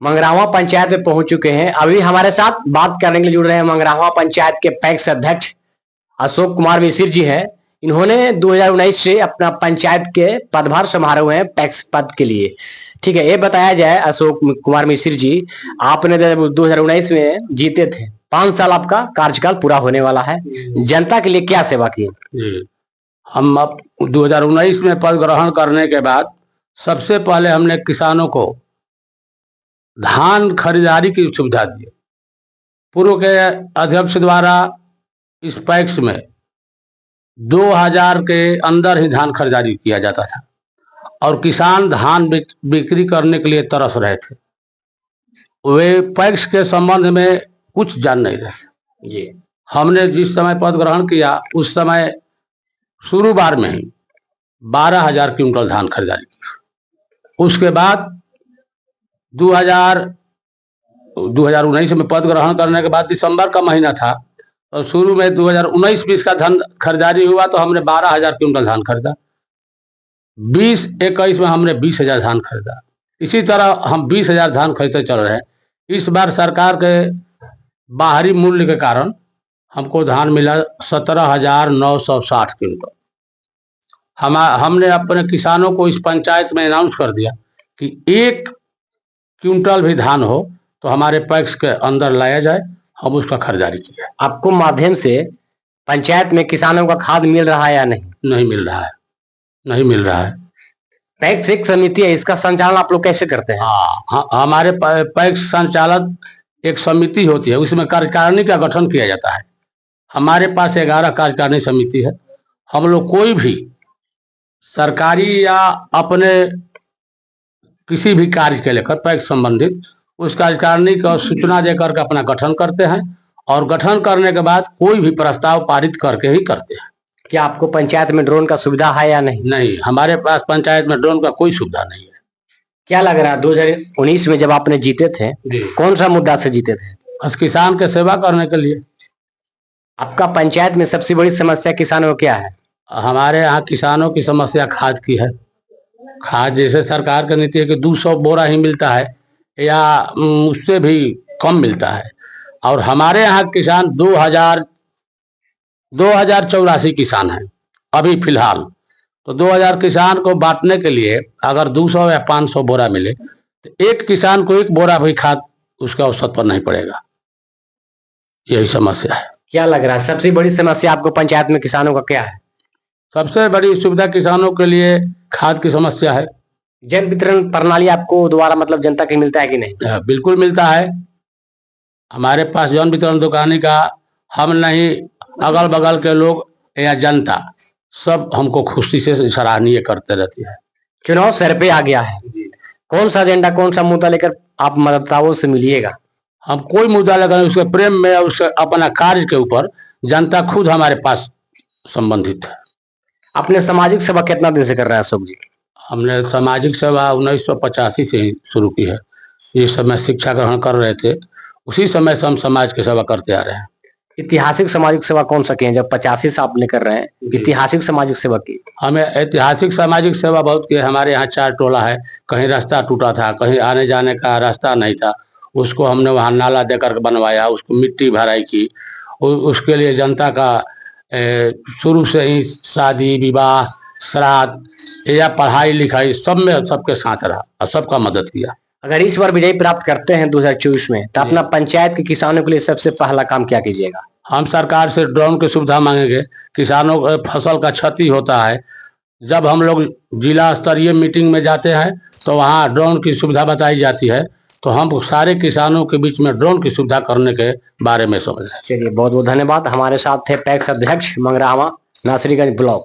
मंगरावा पंचायत में पहुंच चुके हैं। अभी हमारे साथ बात करने के लिए जुड़ रहे हैं मंगरावा पंचायत के पैक्स अध्यक्ष अशोक कुमार मिश्र जी हैं। इन्होंने 2019 से अपना पंचायत के पदभार संभाले हुए हैं पैक्स पद के लिए। ठीक है, ये बताया जाए अशोक कुमार मिश्र जी, आपने 2019 में जीते थे, 5 साल आपका कार्यकाल पूरा होने वाला है, जनता के लिए क्या सेवा की? हम अब 2019 में पद ग्रहण करने के बाद सबसे पहले हमने किसानों को धान खरीदारी की सुविधा दी। पूर्व के अध्यक्ष द्वारा इस पैक्स में 2000 के अंदर ही धान खरीदारी किया जाता था और किसान धान बिक्री करने के लिए तरस रहे थे। वे पैक्स के संबंध में कुछ जान नहीं रहे। ये हमने जिस समय पद ग्रहण किया उस समय शुरू बार में ही 12,000 क्विंटल धान खरीदारी की। उसके बाद 2019 में पद ग्रहण करने के बाद दिसंबर का महीना था और शुरू में 2019-20 का धान खरीदारी हुआ तो हमने 12,000 क्विंटल धान खरीदा। 2021 में हमने 20,000 धान खरीदा। इसी तरह हम 20,000 धान खरीदते चल रहे हैं। इस बार सरकार के बाहरी मूल्य के कारण हमको धान मिला 17,960 क्विंटल। हमने अपने किसानों को इस पंचायत में अनाउंस कर दिया कि 1 क्विंटल भी धान हो तो हमारे पैक्स के अंदर लाया जाए, हम उसका खरीदारी किया। आपको माध्यम से पंचायत में किसानों का खाद मिल रहा है या नहीं? नहीं मिल रहा है, नहीं मिल रहा है। पैक्स एक समिति है, इसका संचालन आप लोग कैसे करते हैं? हाँ, हमारे पैक्स संचालक एक समिति होती है, उसमें कार्यकारिणी का गठन किया जाता है। हमारे पास 11 कार्यकारिणी समिति है। हम लोग कोई भी सरकारी या अपने किसी भी कार्य के लेकर पैक्स संबंधित उस कार्यकारिणी को सूचना देकर के अपना गठन करते हैं और गठन करने के बाद कोई भी प्रस्ताव पारित करके ही करते हैं। क्या आपको पंचायत में ड्रोन का सुविधा है या नहीं? नहीं, हमारे पास पंचायत में ड्रोन का कोई सुविधा नहीं है। क्या लग रहा है 2019 में जब आपने जीते थे, कौन सा मुद्दा से जीते थे? बस किसान के सेवा करने के लिए। आपका पंचायत में सबसे बड़ी समस्या किसानों को क्या है? हमारे यहाँ किसानों की समस्या खाद की है। खाद जैसे सरकार की नीति है कि 200 बोरा ही मिलता है या उससे भी कम मिलता है और हमारे यहाँ किसान 2084 किसान हैं अभी फिलहाल। तो 2000 किसान को बांटने के लिए अगर 200 या 500 बोरा मिले तो एक किसान को 1 बोरा भी खाद उसका औसत पर नहीं पड़ेगा। यही समस्या है। क्या लग रहा है सबसे बड़ी समस्या आपको पंचायत में किसानों का क्या है? सबसे बड़ी सुविधा किसानों के लिए खाद की समस्या है। जन वितरण प्रणाली आपको दोबारा मतलब जनता के मिलता है कि नहीं? बिल्कुल मिलता है। हमारे पास जन वितरण दुकानी का हम नहीं, अगल बगल के लोग या जनता सब हमको खुशी से सराहनीय करते रहती है। चुनाव सर पे आ गया है, कौन सा एजेंडा, कौन सा मुद्दा लेकर आप मतदाताओं से मिलिएगा? हम कोई मुद्दा लेकर उसके प्रेम में, उसके अपना कार्य के ऊपर जनता खुद हमारे पास संबंधित है। अपने सामाजिक सेवा कितना दिन से कर रहे हैं अशोक जी? हमने सामाजिक सेवा 1985 से ही शुरू की है। जिस समय शिक्षा ग्रहण कर रहे थे उसी समय से हम समाज की सेवा करते आ रहे हैं। ऐतिहासिक सामाजिक सेवा कौन सा किए जब 85 से आपने कर रहे हैं? ऐतिहासिक सामाजिक सेवा की? हमें ऐतिहासिक सामाजिक सेवा बहुत की है। हमारे यहाँ 4 टोला है, कहीं रास्ता टूटा था, कहीं आने जाने का रास्ता नहीं था, उसको हमने वहाँ नाला देकर बनवाया, उसको मिट्टी भराई की। उसके लिए जनता का शुरू से ही शादी विवाह श्राद्ध या पढ़ाई लिखाई सब में सबके साथ रहा और सबका मदद किया। अगर इस बार विजय प्राप्त करते हैं 2024 में तो अपना पंचायत के किसानों के लिए सबसे पहला काम क्या कीजिएगा? हम सरकार से ड्रोन की सुविधा मांगेंगे। किसानों को फसल का क्षति होता है, जब हम लोग जिला स्तरीय मीटिंग में जाते हैं तो वहाँ ड्रोन की सुविधा बताई जाती है, तो हम सारे किसानों के बीच में ड्रोन की सुविधा करने के बारे में समझ। चलिए, बहुत बहुत धन्यवाद। हमारे साथ थे पैक्स अध्यक्ष मंगरावा नासरीगंज ब्लॉक।